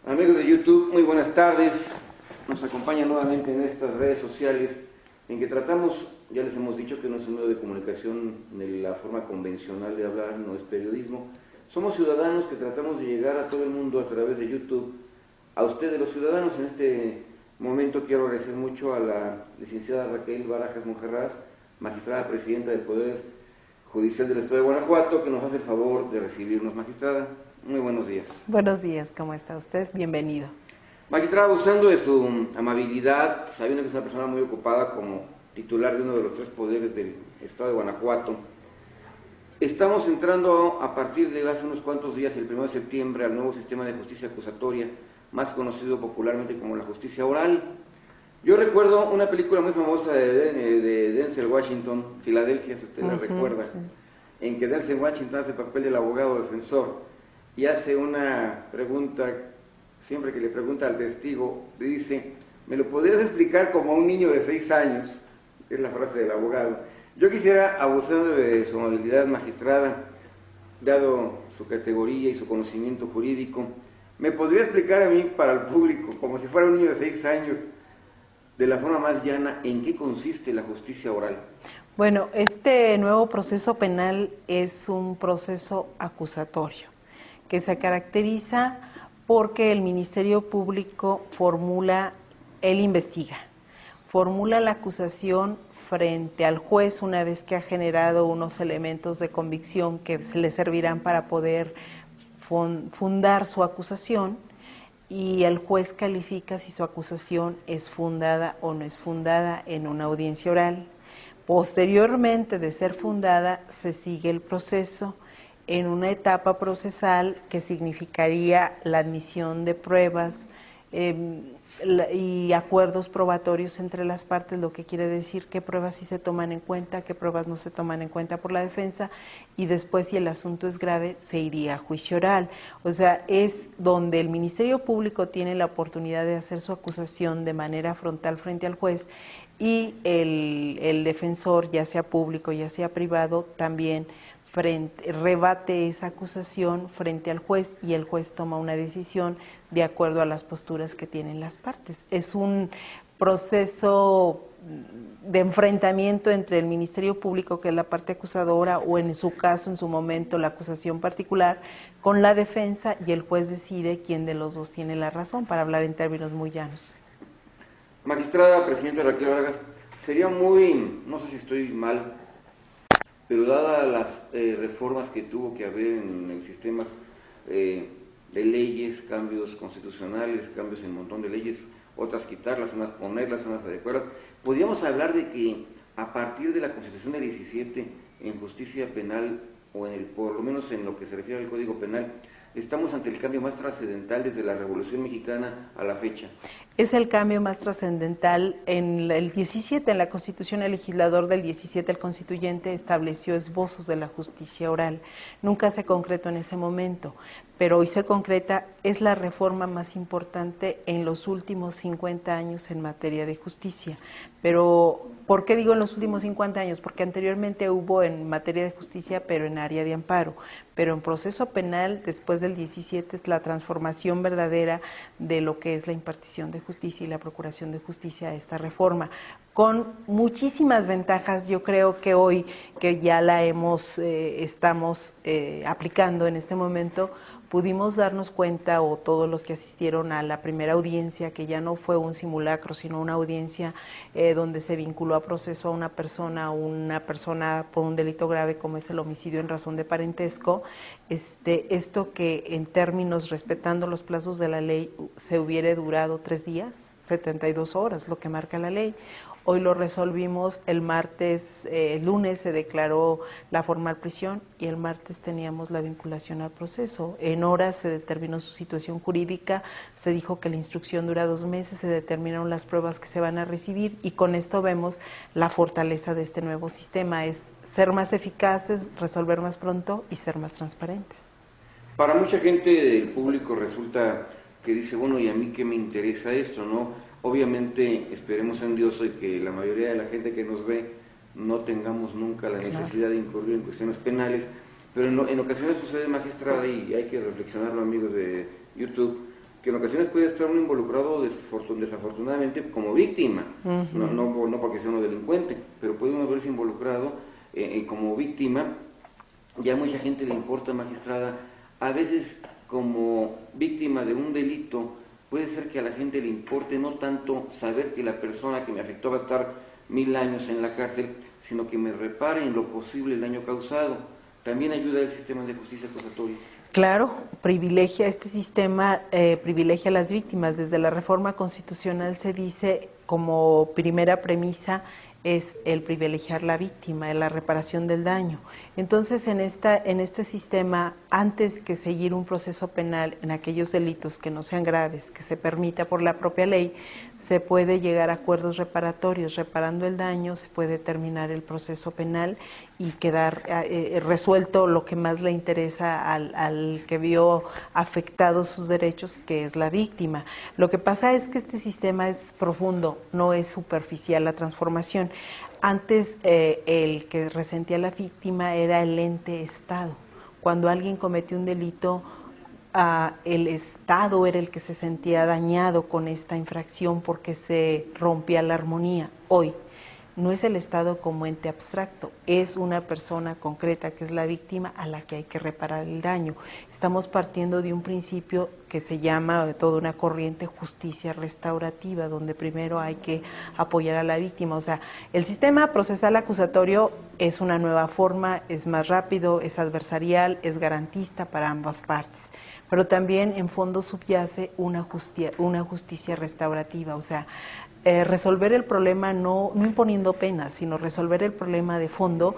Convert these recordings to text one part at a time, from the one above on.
Amigos de YouTube, muy buenas tardes. Nos acompañan nuevamente en estas redes sociales en que tratamos, ya les hemos dicho que no es un medio de comunicación de la forma convencional de hablar, no es periodismo. Somos ciudadanos que tratamos de llegar a todo el mundo a través de YouTube. A ustedes los ciudadanos, en este momento quiero agradecer mucho a la licenciada Raquel Barajas Monjarrás, magistrada presidenta del Poder Judicial del Estado de Guanajuato, que nos hace el favor de recibirnos. Magistrada, muy buenos días. Buenos días, ¿cómo está usted? Bienvenido. Magistrada, gustando de su amabilidad, sabiendo que es una persona muy ocupada como titular de uno de los 3 poderes del Estado de Guanajuato, estamos entrando a partir de hace unos cuantos días, el 1 de septiembre, al nuevo sistema de justicia acusatoria, más conocido popularmente como la justicia oral. Yo recuerdo una película muy famosa de Denzel Washington, Filadelfia, si usted la recuerda, sí, en que Denzel Washington hace el papel del abogado defensor y hace una pregunta, siempre que le pregunta al testigo, le dice: ¿me lo podrías explicar como a un niño de 6 años? Es la frase del abogado. Yo quisiera, abusando de su amabilidad, magistrada, dado su categoría y su conocimiento jurídico, ¿me podría explicar a mí, para el público, como si fuera un niño de 6 años, de la forma más llana, en qué consiste la justicia oral? Bueno, este nuevo proceso penal es un proceso acusatorio que se caracteriza porque el Ministerio Público él investiga, formula la acusación frente al juez una vez que ha generado unos elementos de convicción que le servirán para poder fundar su acusación, y el juez califica si su acusación es fundada o no es fundada en una audiencia oral. Posteriormente de ser fundada, se sigue el proceso en una etapa procesal que significaría la admisión de pruebas y acuerdos probatorios entre las partes, lo que quiere decir qué pruebas sí se toman en cuenta, qué pruebas no se toman en cuenta por la defensa, y después, si el asunto es grave, se iría a juicio oral. O sea, es donde el Ministerio Público tiene la oportunidad de hacer su acusación de manera frontal frente al juez, y el defensor, ya sea público, ya sea privado, también rebate esa acusación frente al juez, y el juez toma una decisión de acuerdo a las posturas que tienen las partes. Es un proceso de enfrentamiento entre el Ministerio Público, que es la parte acusadora, o en su caso, en su momento, la acusación particular, con la defensa, y el juez decide quién de los dos tiene la razón, para hablar en términos muy llanos. Magistrada presidenta Raquel Vargas, sería muy, no sé si estoy mal, pero dadas las reformas que tuvo que haber en el sistema de leyes, cambios constitucionales, cambios en un montón de leyes, otras quitarlas, unas ponerlas, unas adecuarlas, ¿podríamos hablar de que a partir de la Constitución del 17, en justicia penal, o por lo menos en lo que se refiere al Código Penal, estamos ante el cambio más trascendental desde la Revolución Mexicana a la fecha? Es el cambio más trascendental. En el 17, en la Constitución, el legislador del 17, el constituyente, estableció esbozos de la justicia oral. Nunca se concretó en ese momento, pero hoy se concreta. Es la reforma más importante en los últimos 50 años en materia de justicia. Pero, ¿por qué digo en los últimos 50 años? Porque anteriormente hubo en materia de justicia, pero en área de amparo. Pero en proceso penal, después del 17, es la transformación verdadera de lo que es la impartición de justicia y la procuración de justicia a esta reforma, con muchísimas ventajas. Yo creo que hoy, que ya la estamos aplicando en este momento, pudimos darnos cuenta, o todos los que asistieron a la primera audiencia, que ya no fue un simulacro, sino una audiencia donde se vinculó a proceso a una persona por un delito grave como es el homicidio en razón de parentesco. Esto que en términos, respetando los plazos de la ley, se hubiera durado 3 días, 72 horas, lo que marca la ley. Hoy lo resolvimos el martes. El lunes se declaró la formal prisión y el martes teníamos la vinculación al proceso. En horas se determinó su situación jurídica, se dijo que la instrucción dura 2 meses, se determinaron las pruebas que se van a recibir, y con esto vemos la fortaleza de este nuevo sistema: es ser más eficaces, resolver más pronto y ser más transparentes. Para mucha gente del público resulta que dice, bueno, ¿y a mí qué me interesa esto, no? Obviamente esperemos en Dios y que la mayoría de la gente que nos ve no tengamos nunca la necesidad de incurrir en cuestiones penales, pero en ocasiones sucede, magistrada, y hay que reflexionarlo, amigos de YouTube, que en ocasiones puede estar uno involucrado desafortunadamente como víctima, no porque sea uno delincuente, pero puede uno verse involucrado como víctima. Ya a mucha gente le importa, magistrada, a veces como víctima de un delito, puede ser que a la gente le importe no tanto saber que la persona que me afectó va a estar 1000 años en la cárcel, sino que me repare en lo posible el daño causado. También ayuda el sistema de justicia acusatoria. Claro, privilegia este sistema, privilegia a las víctimas. Desde la reforma constitucional se dice como primera premisa es el privilegiar la víctima, la reparación del daño. Entonces, en este sistema, antes que seguir un proceso penal en aquellos delitos que no sean graves, que se permita por la propia ley, se puede llegar a acuerdos reparatorios. Reparando el daño, se puede terminar el proceso penal y quedar resuelto lo que más le interesa al que vio afectados sus derechos, que es la víctima. Lo que pasa es que este sistema es profundo, no es superficial la transformación. Antes el que resentía a la víctima era el ente Estado. Cuando alguien cometió un delito, el Estado era el que se sentía dañado con esta infracción porque se rompía la armonía. Hoy no es el Estado como ente abstracto, es una persona concreta que es la víctima a la que hay que reparar el daño. Estamos partiendo de un principio que se llama, toda una corriente, justicia restaurativa, donde primero hay que apoyar a la víctima. O sea, el sistema procesal acusatorio es una nueva forma, es más rápido, es adversarial, es garantista para ambas partes. Pero también en fondo subyace una justicia restaurativa, o sea, resolver el problema no imponiendo penas, sino resolver el problema de fondo,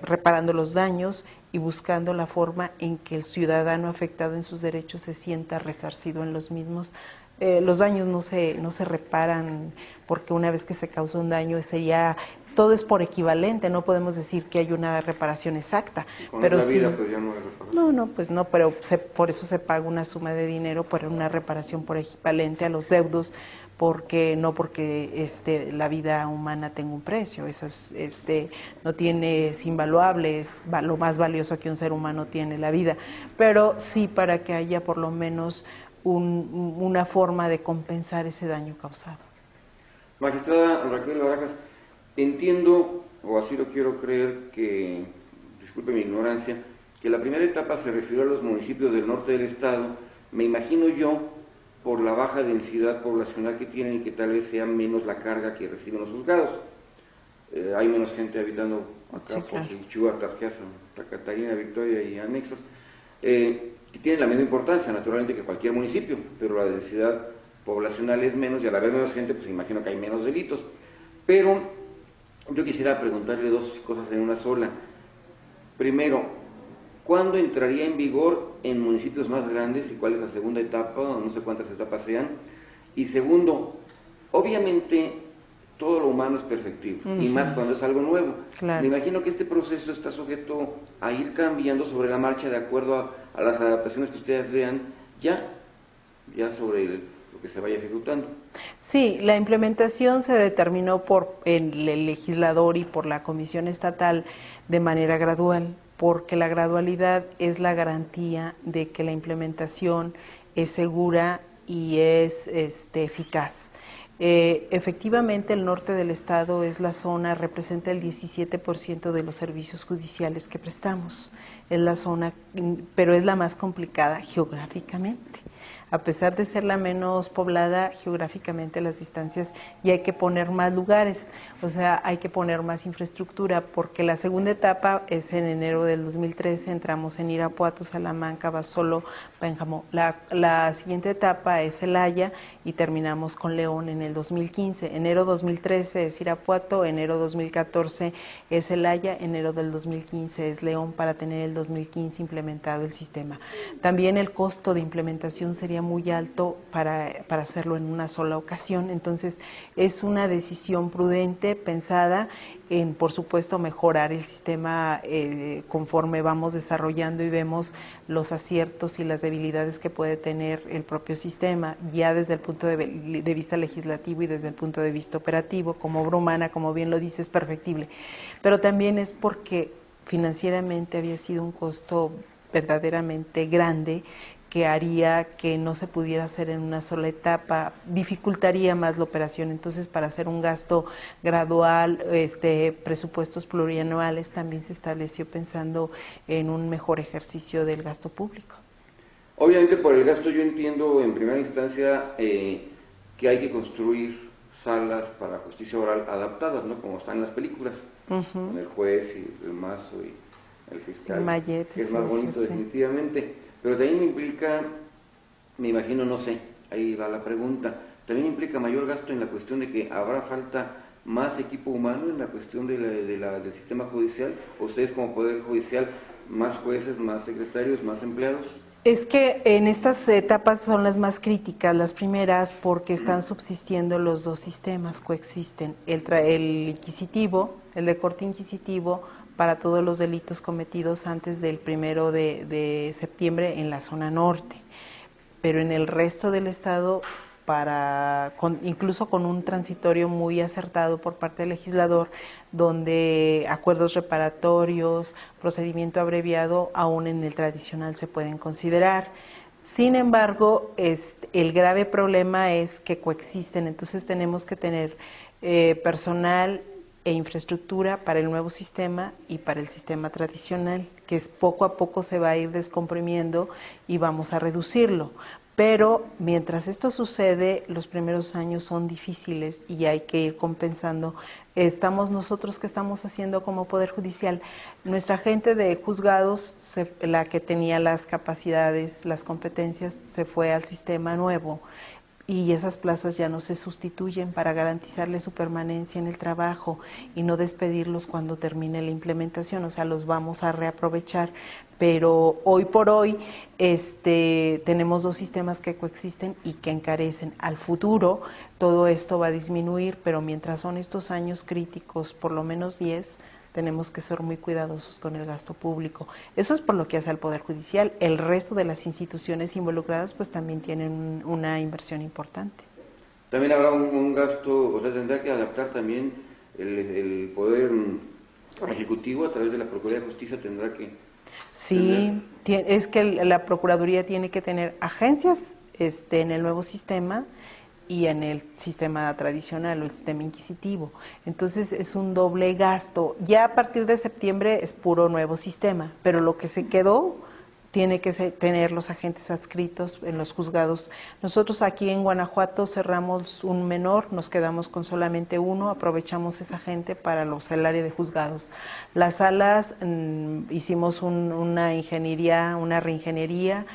reparando los daños y buscando la forma en que el ciudadano afectado en sus derechos se sienta resarcido en los mismos. Los daños no se reparan porque una vez que se causa un daño todo es por equivalente, no podemos decir que hay una reparación exacta. Pero la vida, sí, pues ya no hay reparación. pues no, pero por eso se paga una suma de dinero por una reparación por equivalente a los deudos, porque la vida humana tenga un precio. Eso es invaluable, es lo más valioso que un ser humano tiene, la vida, pero sí para que haya por lo menos una forma de compensar ese daño causado. Magistrada Raquel Barajas, entiendo, o así lo quiero creer, que, disculpe mi ignorancia, que la primera etapa se refirió a los municipios del norte del estado, me imagino yo, por la baja densidad poblacional que tienen y que tal vez sea menos la carga que reciben los juzgados. Hay menos gente habitando acá, sí, por Quichua, Tarquiasa, Catarina, Victoria y anexos, que tienen la misma importancia, naturalmente, que cualquier municipio, pero la densidad poblacional es menos y al haber menos gente, pues imagino que hay menos delitos. Pero yo quisiera preguntarle dos cosas en una sola. Primero, ¿cuándo entraría en vigor en municipios más grandes y cuál es la segunda etapa, o no sé cuántas etapas sean? Y segundo, obviamente todo lo humano es perfectible, y más cuando es algo nuevo. Claro. Me imagino que este proceso está sujeto a ir cambiando sobre la marcha de acuerdo a las adaptaciones que ustedes vean ya sobre lo que se vaya ejecutando. Sí, la implementación se determinó por el legislador y por la Comisión Estatal de manera gradual, porque la gradualidad es la garantía de que la implementación es segura y es eficaz. Efectivamente, el norte del estado es la zona, representa el 17% de los servicios judiciales que prestamos. Es la zona, pero es la más complicada geográficamente. A pesar de ser la menos poblada geográficamente, las distancias, y hay que poner más lugares, o sea, hay que poner más infraestructura, porque la segunda etapa es en enero del 2013, entramos en Irapuato, Salamanca, Basolo, Pénjamo. La siguiente etapa es Celaya y terminamos con León en el 2015. Enero 2013 es Irapuato, enero 2014 es Celaya, enero del 2015 es León, para tener el 2015 implementado el sistema. También el costo de implementación sería muy alto para hacerlo en una sola ocasión, entonces es una decisión prudente, pensada en, por supuesto, mejorar el sistema conforme vamos desarrollando y vemos los aciertos y las debilidades que puede tener el propio sistema, ya desde el punto de vista legislativo y desde el punto de vista operativo. Como obra humana, como bien lo dice, es perfectible, pero también es porque financieramente había sido un costo verdaderamente grande, que haría que no se pudiera hacer en una sola etapa, dificultaría más la operación. Entonces, para hacer un gasto gradual, presupuestos plurianuales, también se estableció pensando en un mejor ejercicio del gasto público. Obviamente por el gasto yo entiendo en primera instancia que hay que construir salas para justicia oral adaptadas, ¿no? Como están en las películas, con el juez y el mazo y el fiscal, el Mayet, que es más bonito definitivamente. Pero también implica, me imagino, no sé, ahí va la pregunta, también implica mayor gasto en la cuestión de que habrá falta más equipo humano en la cuestión del sistema judicial. Ustedes como Poder Judicial, más jueces, más secretarios, más empleados. Es que en estas etapas son las más críticas, las primeras, porque están subsistiendo los dos sistemas, coexisten, el inquisitivo, el de corte inquisitivo, para todos los delitos cometidos antes del 1 de septiembre en la zona norte, pero en el resto del estado, incluso con un transitorio muy acertado por parte del legislador, donde acuerdos reparatorios, procedimiento abreviado, aún en el tradicional se pueden considerar. Sin embargo, el grave problema es que coexisten, entonces tenemos que tener personal e infraestructura para el nuevo sistema y para el sistema tradicional, que poco a poco se va a ir descomprimiendo y vamos a reducirlo. Pero mientras esto sucede, los primeros años son difíciles y hay que ir compensando. Nosotros, ¿qué estamos haciendo como Poder Judicial? Nuestra gente de juzgados, la que tenía las capacidades, las competencias, se fue al sistema nuevo y esas plazas ya no se sustituyen para garantizarles su permanencia en el trabajo y no despedirlos cuando termine la implementación, o sea, los vamos a reaprovechar, pero hoy por hoy tenemos dos sistemas que coexisten y que encarecen. Al futuro todo esto va a disminuir, pero mientras son estos años críticos, por lo menos 10, tenemos que ser muy cuidadosos con el gasto público. Eso es por lo que hace el Poder Judicial. El resto de las instituciones involucradas pues también tienen una inversión importante. También habrá un gasto, o sea, tendrá que adaptar también el Poder Ejecutivo a través de la Procuraduría de Justicia, tendrá que... Sí, es que la Procuraduría tiene que tener agencias en el nuevo sistema y en el sistema tradicional o el sistema inquisitivo. Entonces es un doble gasto. Ya a partir de septiembre es puro nuevo sistema, pero lo que se quedó tiene que tener los agentes adscritos en los juzgados. Nosotros aquí en Guanajuato cerramos un menor, nos quedamos con solamente uno, aprovechamos esa gente para el área de juzgados. Las salas, hicimos una ingeniería, una reingeniería,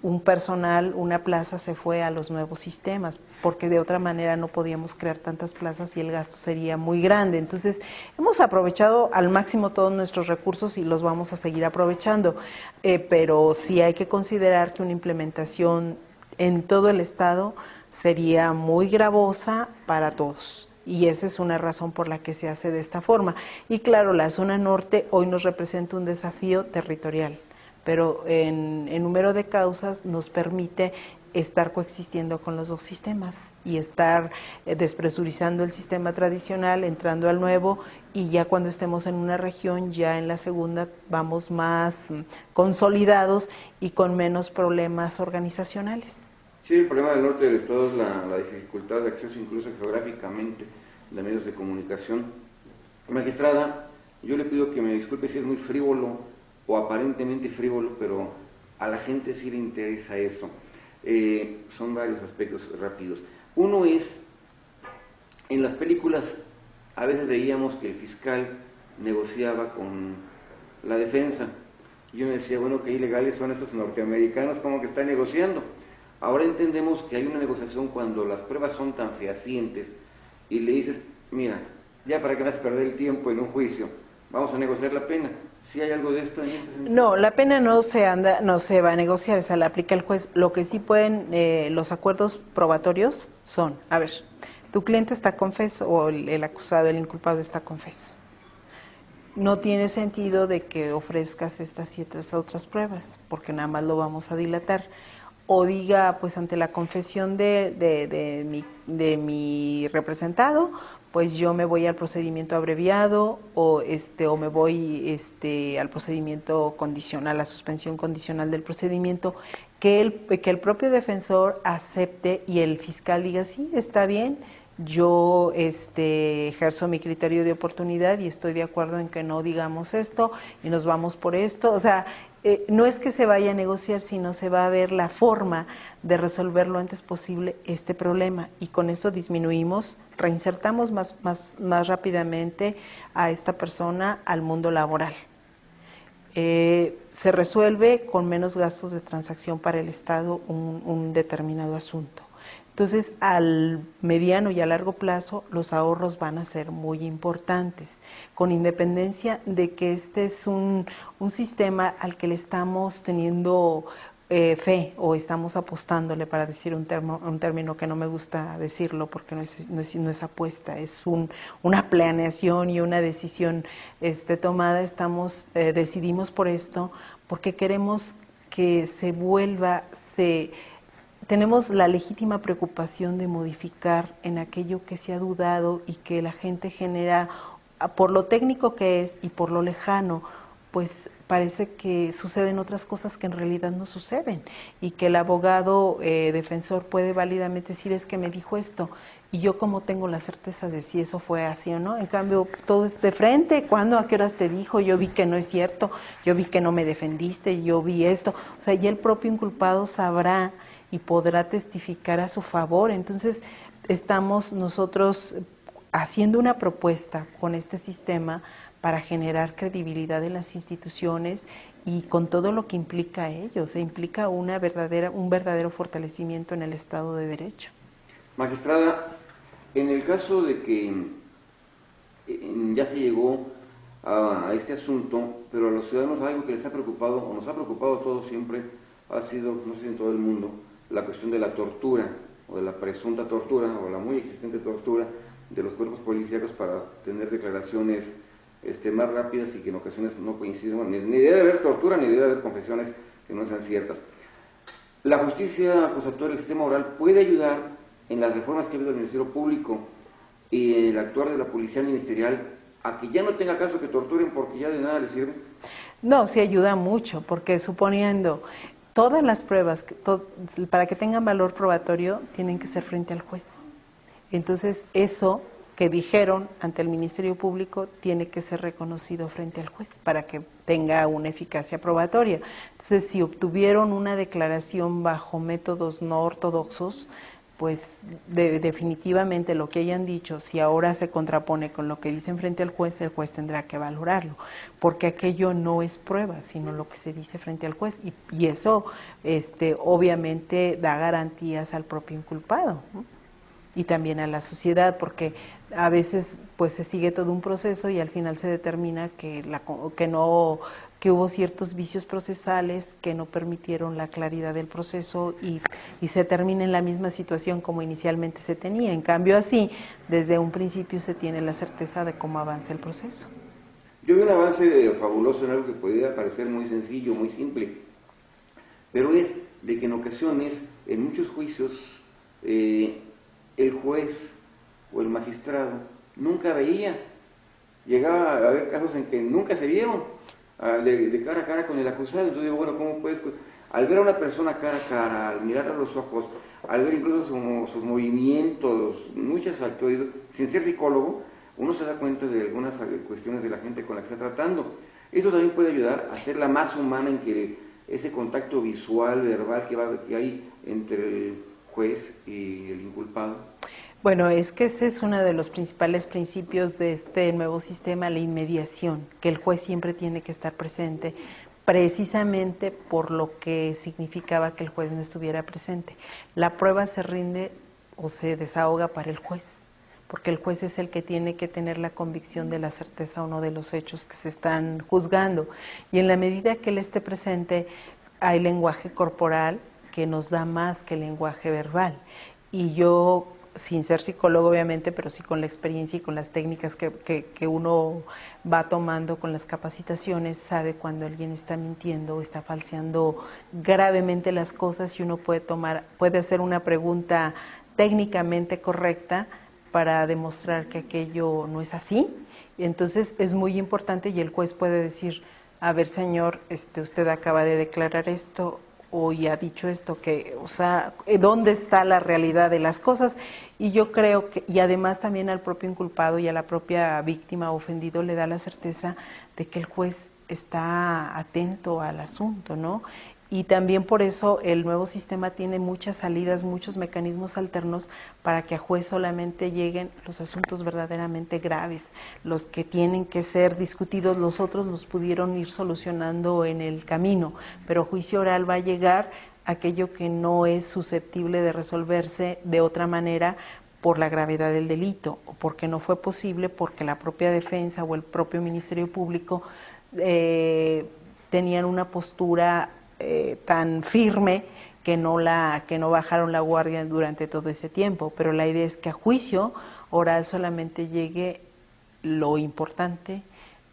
un personal, una plaza se fue a los nuevos sistemas, porque de otra manera no podíamos crear tantas plazas y el gasto sería muy grande. Entonces, hemos aprovechado al máximo todos nuestros recursos y los vamos a seguir aprovechando, pero sí hay que considerar que una implementación en todo el estado sería muy gravosa para todos. Y esa es una razón por la que se hace de esta forma. Y claro, la zona norte hoy nos representa un desafío territorial, pero en número de causas nos permite estar coexistiendo con los dos sistemas y estar despresurizando el sistema tradicional, entrando al nuevo, y ya cuando estemos en una región, ya en la segunda vamos más consolidados y con menos problemas organizacionales. Sí, el problema del norte del estado es la dificultad de acceso incluso geográficamente de medios de comunicación. Magistrada, yo le pido que me disculpe si es muy frívolo o aparentemente frívolo, pero a la gente sí le interesa eso. Son varios aspectos rápidos. Uno es, en las películas a veces veíamos que el fiscal negociaba con la defensa. Y yo me decía, bueno, qué ilegales son estos norteamericanos, ¿cómo que están negociando? Ahora entendemos que hay una negociación cuando las pruebas son tan fehacientes y le dices, mira, ya para que vas a perder el tiempo en un juicio, vamos a negociar la pena. ¿Sí hay algo de esto en este sentido? No, la pena no se va a negociar, o sea, la aplica el juez. Lo que sí pueden, los acuerdos probatorios son, a ver, tu cliente está confeso o el acusado, el inculpado está confeso. No tiene sentido de que ofrezcas estas y estas otras pruebas, porque nada más lo vamos a dilatar. O diga, pues ante la confesión de mi representado, pues yo me voy al procedimiento abreviado o me voy al procedimiento condicional, a la suspensión condicional del procedimiento. que el propio defensor acepte y el fiscal diga, sí, está bien, yo ejerzo mi criterio de oportunidad y estoy de acuerdo en que no digamos esto y nos vamos por esto. O sea, no es que se vaya a negociar, sino se va a ver la forma de resolver lo antes posible este problema, y con esto disminuimos, reinsertamos más rápidamente a esta persona al mundo laboral. Se resuelve con menos gastos de transacción para el Estado un determinado asunto. Entonces, al mediano y a largo plazo, los ahorros van a ser muy importantes, con independencia de que este es un sistema al que le estamos teniendo fe, o estamos apostándole, para decir un término que no me gusta decirlo porque no es apuesta, es una planeación y una decisión tomada. Decidimos por esto porque queremos que se vuelva, tenemos la legítima preocupación de modificar en aquello que se ha dudado y que la gente genera, por lo técnico que es y por lo lejano, pues parece que suceden otras cosas que en realidad no suceden, y que el abogado defensor puede válidamente decir, es que me dijo esto, y yo como tengo la certeza de si eso fue así o no. En cambio, todo es de frente. ¿Cuándo? ¿A qué horas te dijo? Yo vi que no es cierto, yo vi que no me defendiste, yo vi esto. O sea, y el propio inculpado sabrá y podrá testificar a su favor. Entonces, estamos nosotros haciendo una propuesta con este sistema para generar credibilidad en las instituciones, y con todo lo que implica ello. Se implica un verdadero fortalecimiento en el Estado de Derecho. Magistrada, en el caso de que ya se llegó a este asunto, pero a los ciudadanos algo que les ha preocupado, o nos ha preocupado a todos siempre, ha sido, no sé si en todo el mundo, la cuestión de la tortura, o de la presunta tortura, o la muy existente tortura de los cuerpos policíacos para tener declaraciones más rápidas y que en ocasiones no coinciden. Ni debe haber tortura, ni debe haber confesiones que no sean ciertas. La justicia acusatoria, el sistema oral, puede ayudar en las reformas que ha habido en el Ministerio Público y el actuar de la Policía Ministerial a que ya no tenga caso que torturen porque ya de nada les sirve. No, sí ayuda mucho, porque suponiendo todas las pruebas, para que tengan valor probatorio, tienen que ser frente al juez. Entonces, eso que dijeron ante el Ministerio Público tiene que ser reconocido frente al juez para que tenga una eficacia probatoria. Entonces, si obtuvieron una declaración bajo métodos no ortodoxos, pues definitivamente lo que hayan dicho, si ahora se contrapone con lo que dicen frente al juez, el juez tendrá que valorarlo, porque aquello no es prueba, sino lo que se dice frente al juez, y eso obviamente da garantías al propio inculpado, ¿no? Y también a la sociedad, porque a veces pues se sigue todo un proceso y al final se determina que hubo ciertos vicios procesales que no permitieron la claridad del proceso, y se termina en la misma situación como inicialmente se tenía. En cambio, así, desde un principio se tiene la certeza de cómo avanza el proceso. Yo vi un avance fabuloso en algo que podría parecer muy sencillo, muy simple, pero es de que en ocasiones, en muchos juicios, el juez o el magistrado nunca veía. Llegaba a haber casos en que nunca se vieron de cara a cara con el acusado. Entonces digo, bueno, ¿cómo puedes? Al ver a una persona cara a cara, al mirar a los ojos, al ver incluso sus movimientos, muchas actitudes, sin ser psicólogo, uno se da cuenta de algunas cuestiones de la gente con la que está tratando. Eso también puede ayudar a hacerla más humana, en que ese contacto visual, verbal que hay entre el juez y el inculpado. Bueno, es que ese es uno de los principales principios de este nuevo sistema, la inmediación, que el juez siempre tiene que estar presente, precisamente por lo que significaba que el juez no estuviera presente. La prueba se rinde o se desahoga para el juez, porque el juez es el que tiene que tener la convicción de la certeza o no de los hechos que se están juzgando. Y en la medida que él esté presente, hay lenguaje corporal que nos da más que el lenguaje verbal. Y yo, sin ser psicólogo obviamente, pero sí con la experiencia y con las técnicas que uno va tomando con las capacitaciones, sabe cuando alguien está mintiendo o está falseando gravemente las cosas, y uno puede hacer una pregunta técnicamente correcta para demostrar que aquello no es así. Y entonces es muy importante, y el juez puede decir, a ver, señor, usted acaba de declarar esto, hoy ha dicho esto, que, o sea, ¿dónde está la realidad de las cosas? Y yo creo que, y además también al propio inculpado y a la propia víctima ofendido le da la certeza de que el juez está atento al asunto, ¿no? Y también por eso el nuevo sistema tiene muchas salidas, muchos mecanismos alternos para que a juez solamente lleguen los asuntos verdaderamente graves, los que tienen que ser discutidos, los otros los pudieron ir solucionando en el camino, pero juicio oral va a llegar aquello que no es susceptible de resolverse de otra manera por la gravedad del delito o porque no fue posible, porque la propia defensa o el propio Ministerio Público tenían una postura tan firme que no bajaron la guardia durante todo ese tiempo, pero la idea es que a juicio oral solamente llegue lo importante,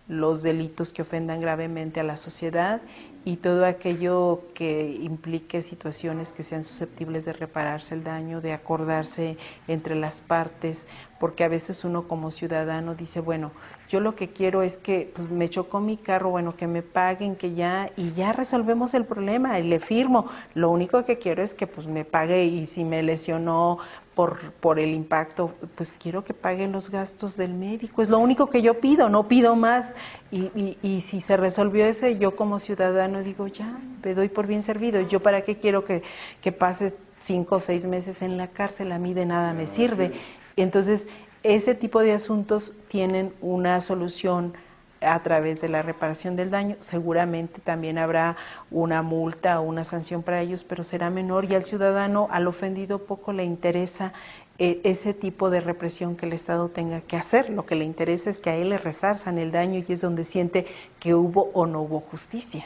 los delitos que ofendan gravemente a la sociedad y todo aquello que implique situaciones que sean susceptibles de repararse el daño, de acordarse entre las partes, porque a veces uno como ciudadano dice, bueno, yo lo que quiero es que pues, me chocó mi carro, bueno, que me paguen, que ya, y ya resolvemos el problema, y le firmo, lo único que quiero es que pues me pague, y si me lesionó por el impacto, pues quiero que pague los gastos del médico, es lo único que yo pido, no pido más, y si se resolvió ese, yo como ciudadano digo, ya, me doy por bien servido, yo para qué quiero que pase 5 o 6 meses en la cárcel, a mí de nada me sirve. Entonces, ese tipo de asuntos tienen una solución a través de la reparación del daño, seguramente también habrá una multa o una sanción para ellos, pero será menor y al ciudadano, al ofendido, poco le interesa ese tipo de represión que el Estado tenga que hacer, lo que le interesa es que a él le resarzan el daño y es donde siente que hubo o no hubo justicia.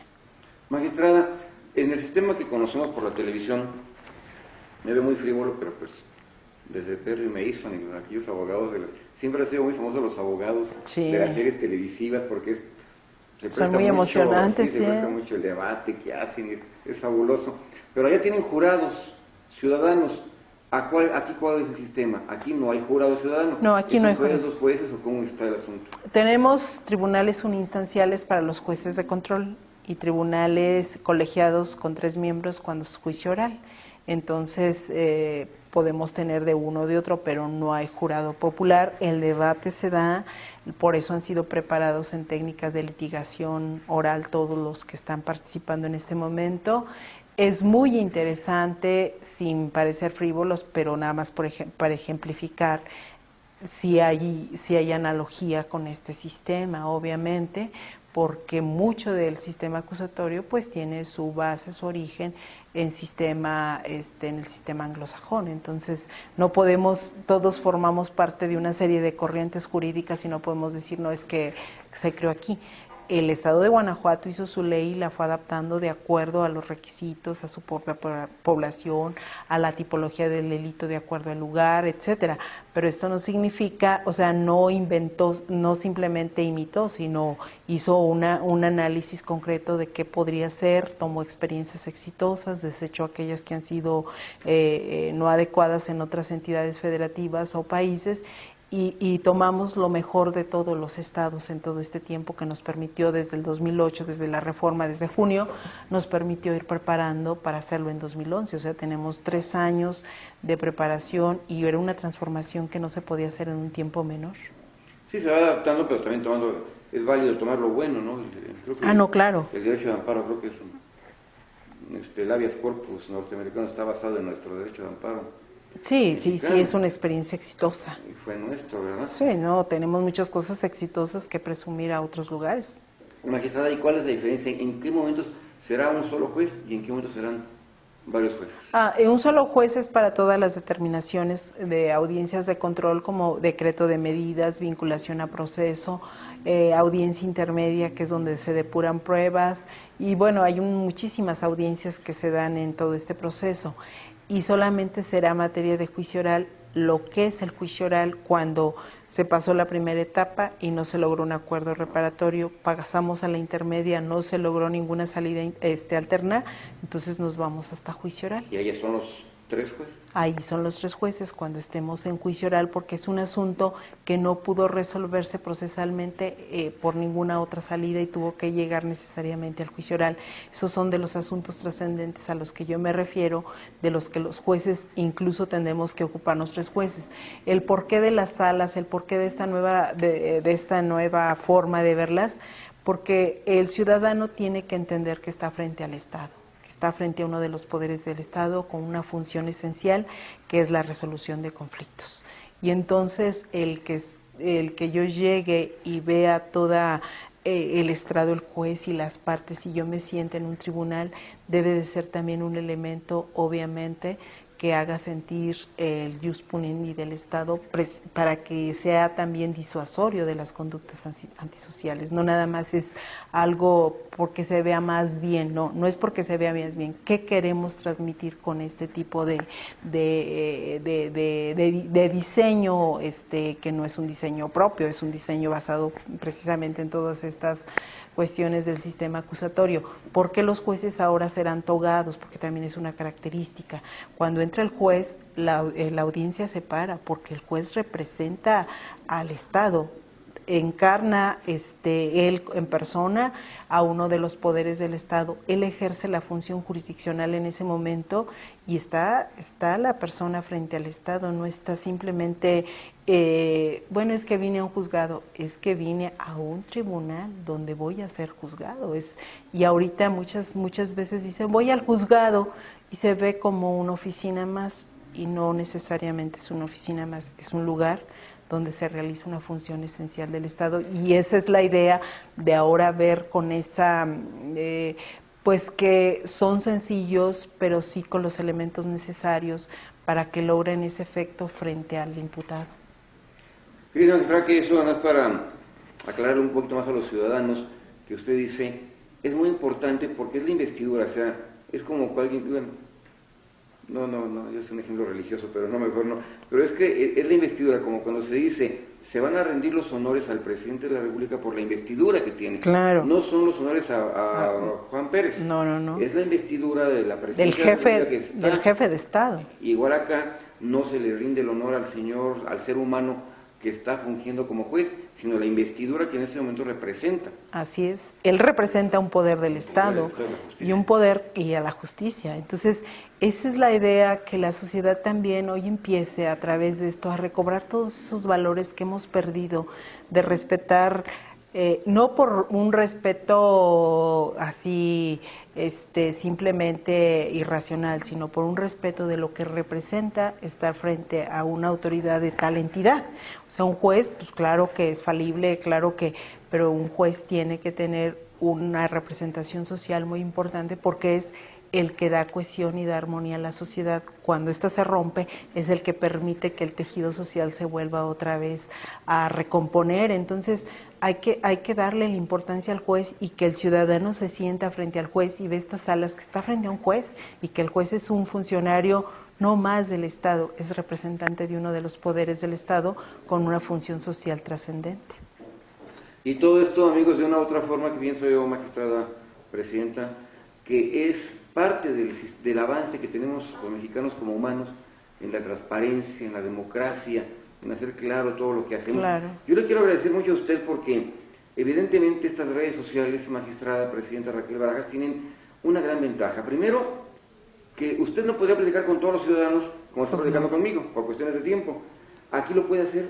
Magistrada, en el sistema que conocemos por la televisión, me veo muy frívolo, pero pues desde Perry Mason y aquellos abogados, siempre han sido muy famosos los abogados de las series televisivas porque son muy emocionantes. Se presta mucho el debate que hacen, es fabuloso. Pero allá tienen jurados ciudadanos. ¿Aquí cuál es el sistema? Aquí no hay jurado ciudadano. No, aquí no hay jueces, dos jueces o cómo está el asunto? Tenemos tribunales uninstanciales para los jueces de control y tribunales colegiados con 3 miembros cuando es juicio oral. Entonces, podemos tener de uno o de otro, pero no hay jurado popular. El debate se da, por eso han sido preparados en técnicas de litigación oral todos los que están participando en este momento. Es muy interesante, sin parecer frívolos, pero nada más para ejemplificar si hay analogía con este sistema, obviamente, porque mucho del sistema acusatorio pues tiene su base, su origen en el sistema anglosajón. Entonces no podemos, todos formamos parte de una serie de corrientes jurídicas y no podemos decir no es que se creó aquí. El Estado de Guanajuato hizo su ley y la fue adaptando de acuerdo a los requisitos, a su propia población, a la tipología del delito de acuerdo al lugar, etcétera. Pero esto no significa, o sea, no inventó, no simplemente imitó, sino hizo un análisis concreto de qué podría ser, tomó experiencias exitosas, desechó aquellas que han sido no adecuadas en otras entidades federativas o países. Y tomamos lo mejor de todos los estados en todo este tiempo que nos permitió desde el 2008, desde la reforma, desde junio, nos permitió ir preparando para hacerlo en 2011. O sea, tenemos 3 años de preparación y era una transformación que no se podía hacer en un tiempo menor. Sí, se va adaptando, pero también es válido tomar lo bueno, ¿no? Creo que no, claro. El derecho de amparo creo que es el habeas corpus norteamericano está basado en nuestro derecho de amparo. Sí, es una experiencia exitosa. Y fue nuestro, ¿verdad? Sí, no, tenemos muchas cosas exitosas que presumir a otros lugares. Magistrada, ¿y cuál es la diferencia? ¿En qué momentos será un solo juez y en qué momentos serán varios jueces? Un solo juez es para todas las determinaciones de audiencias de control como decreto de medidas, vinculación a proceso, audiencia intermedia que es donde se depuran pruebas y bueno, hay muchísimas audiencias que se dan en todo este proceso. Y solamente será materia de juicio oral lo que es el juicio oral cuando se pasó la primera etapa y no se logró un acuerdo reparatorio, pasamos a la intermedia, no se logró ninguna salida alterna, entonces nos vamos hasta juicio oral. Y ahí son 3 jueces. Ahí son los 3 jueces cuando estemos en juicio oral, porque es un asunto que no pudo resolverse procesalmente por ninguna otra salida y tuvo que llegar necesariamente al juicio oral. Esos son de los asuntos trascendentes a los que yo me refiero, de los que los jueces incluso tendremos que ocuparnos 3 jueces. El porqué de las salas, el porqué de esta nueva forma de verlas, porque el ciudadano tiene que entender que está frente al Estado, está frente a uno de los poderes del Estado con una función esencial que es la resolución de conflictos. Y entonces el que yo llegue y vea toda el estrado, el juez y las partes y yo me siente en un tribunal, debe de ser también un elemento, obviamente, que haga sentir el jus puniendi del Estado para que sea también disuasorio de las conductas antisociales. No nada más es algo porque se vea más bien, no es porque se vea más bien. ¿Qué queremos transmitir con este tipo de diseño, que no es un diseño propio, es un diseño basado precisamente en todas estas cuestiones del sistema acusatorio? ¿Por qué los jueces ahora serán togados? Porque también es una característica. Cuando entra el juez, la audiencia se para, porque el juez representa al Estado, encarna él en persona a uno de los poderes del Estado, él ejerce la función jurisdiccional en ese momento y está la persona frente al Estado, no está simplemente, bueno, es que vine a un juzgado, es que vine a un tribunal donde voy a ser juzgado. Y ahorita muchas veces dicen, voy al juzgado y se ve como una oficina más y no necesariamente es una oficina más, es un lugar donde se realiza una función esencial del Estado, y esa es la idea de ahora ver con esa, pues que son sencillos, pero sí con los elementos necesarios para que logren ese efecto frente al imputado. Querida magistrada, que eso nada más para aclarar un poquito más a los ciudadanos, que usted dice, es muy importante porque es la investidura, o sea, es como alguien, bueno, no, yo soy un ejemplo religioso, pero no, mejor no. Pero es que es la investidura, como cuando se dice, se van a rendir los honores al presidente de la República por la investidura que tiene. Claro. No son los honores a Juan Pérez. No. Es la investidura de la presidencia de la República que está. Del jefe de Estado. Igual acá no se le rinde el honor al señor, al ser humano que está fungiendo como juez, sino la investidura que en ese momento representa. Así es, él representa un poder del Estado y un poder y a la justicia. Entonces, esa es la idea, que la sociedad también hoy empiece a través de esto a recobrar todos esos valores que hemos perdido, de respetar, no por un respeto así simplemente irracional, sino por un respeto de lo que representa estar frente a una autoridad de tal entidad. O sea, un juez, pues claro que es falible, pero un juez tiene que tener una representación social muy importante, porque es el que da cohesión y da armonía a la sociedad. Cuando ésta se rompe, es el que permite que el tejido social se vuelva otra vez a recomponer. Entonces, hay que darle la importancia al juez, y que el ciudadano se sienta frente al juez y ve estas salas que está frente a un juez, y que el juez es un funcionario no más del Estado, es representante de uno de los poderes del Estado con una función social trascendente. Y todo esto, amigos, de una u otra forma, que pienso yo, magistrada presidenta, que es parte del avance que tenemos los mexicanos como humanos en la transparencia, en la democracia, en hacer claro todo lo que hacemos. Claro. Yo le quiero agradecer mucho a usted, porque evidentemente estas redes sociales, magistrada presidenta Raquel Barajas, tienen una gran ventaja. Primero, que usted no podría platicar con todos los ciudadanos como está platicando conmigo, por cuestiones de tiempo. Aquí lo puede hacer.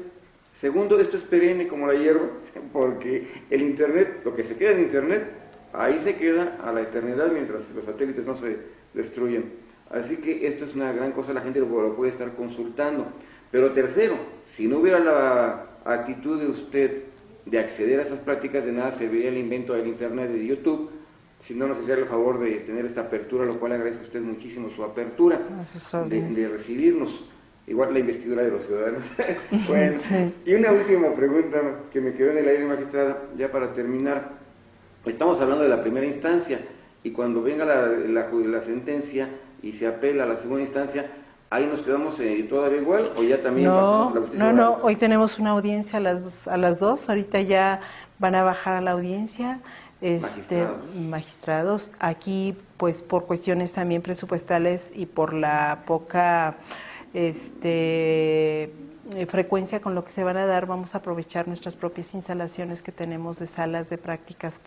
Segundo, esto es perenne como la hierba, porque el Internet, lo que se queda en Internet, ahí se queda a la eternidad mientras los satélites no se destruyen. Así que esto es una gran cosa, la gente lo puede estar consultando. Pero tercero, si no hubiera la actitud de usted de acceder a esas prácticas, de nada serviría el invento del Internet y de YouTube, si no nos hiciera el favor de tener esta apertura, lo cual agradezco a usted muchísimo su apertura de recibirnos. Igual la investidura de los ciudadanos. Bueno, sí. Y una última pregunta que me quedó en el aire, magistrada, ya para terminar. Estamos hablando de la primera instancia, y cuando venga la sentencia y se apela a la segunda instancia, ¿ahí nos quedamos todavía igual o ya también? No, hoy tenemos una audiencia a las 2, ahorita ya van a bajar a la audiencia, magistrados. Aquí, pues por cuestiones también presupuestales y por la poca frecuencia con lo que se van a dar, vamos a aprovechar nuestras propias instalaciones que tenemos de salas de prácticas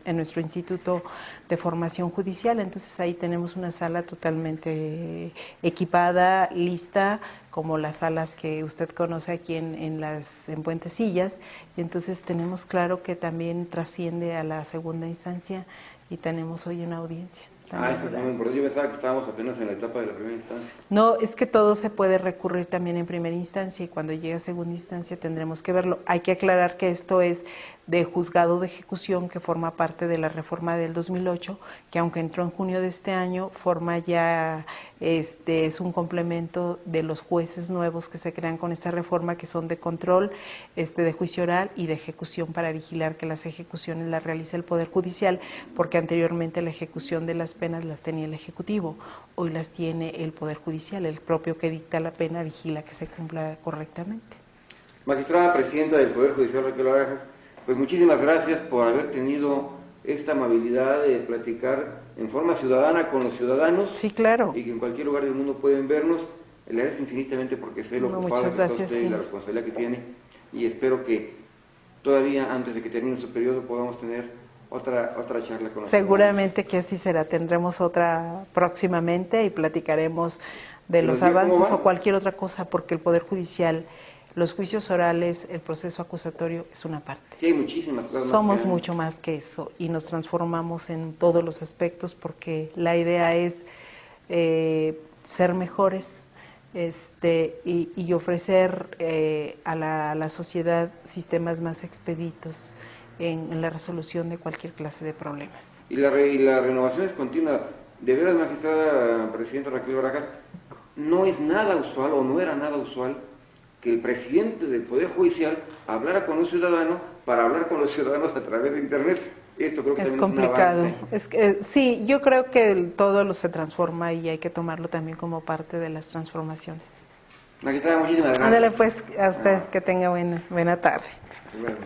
en nuestro Instituto de Formación Judicial. Entonces ahí tenemos una sala totalmente equipada, lista, como las salas que usted conoce aquí en Puentecillas, y entonces tenemos claro que también trasciende a la segunda instancia y tenemos hoy una audiencia. Eso es muy importante. Yo pensaba que estábamos apenas en la etapa de la primera instancia. No, es que todo se puede recurrir también en primera instancia y cuando llegue a segunda instancia tendremos que verlo. Hay que aclarar que esto es de juzgado de ejecución, que forma parte de la reforma del 2008, que aunque entró en junio de este año, forma ya, es un complemento de los jueces nuevos que se crean con esta reforma, que son de control, de juicio oral y de ejecución, para vigilar que las ejecuciones las realice el Poder Judicial, porque anteriormente la ejecución de las penas las tenía el Ejecutivo, hoy las tiene el Poder Judicial, el propio que dicta la pena vigila que se cumpla correctamente. Magistrada Presidenta del Poder Judicial, Raquel Barajas, pues muchísimas gracias por haber tenido esta amabilidad de platicar en forma ciudadana con los ciudadanos. Sí, claro. Y que en cualquier lugar del mundo pueden vernos. Le agradezco infinitamente porque sé lo ocupado que está usted y la responsabilidad que tiene. Y espero que todavía antes de que termine su periodo podamos tener otra charla con los Seguramente que así será. Tendremos otra próximamente y platicaremos de los avances o cualquier otra cosa, porque el Poder Judicial, los juicios orales, el proceso acusatorio es una parte. Sí, hay muchísimas cosas. Somos mucho más que eso y nos transformamos en todos los aspectos, porque la idea es ser mejores y ofrecer a la sociedad sistemas más expeditos en la resolución de cualquier clase de problemas. Y la renovación es continua. De veras, magistrada Presidenta Raquel Barajas, no es nada usual o no era nada usual que el presidente del Poder Judicial hablara con un ciudadano para hablar con los ciudadanos a través de Internet. Esto creo que es complicado. Sí, yo creo que todo se transforma y hay que tomarlo también como parte de las transformaciones. Magistrada, muchísimas gracias. Ándale pues, a usted, que tenga buena tarde. Bueno.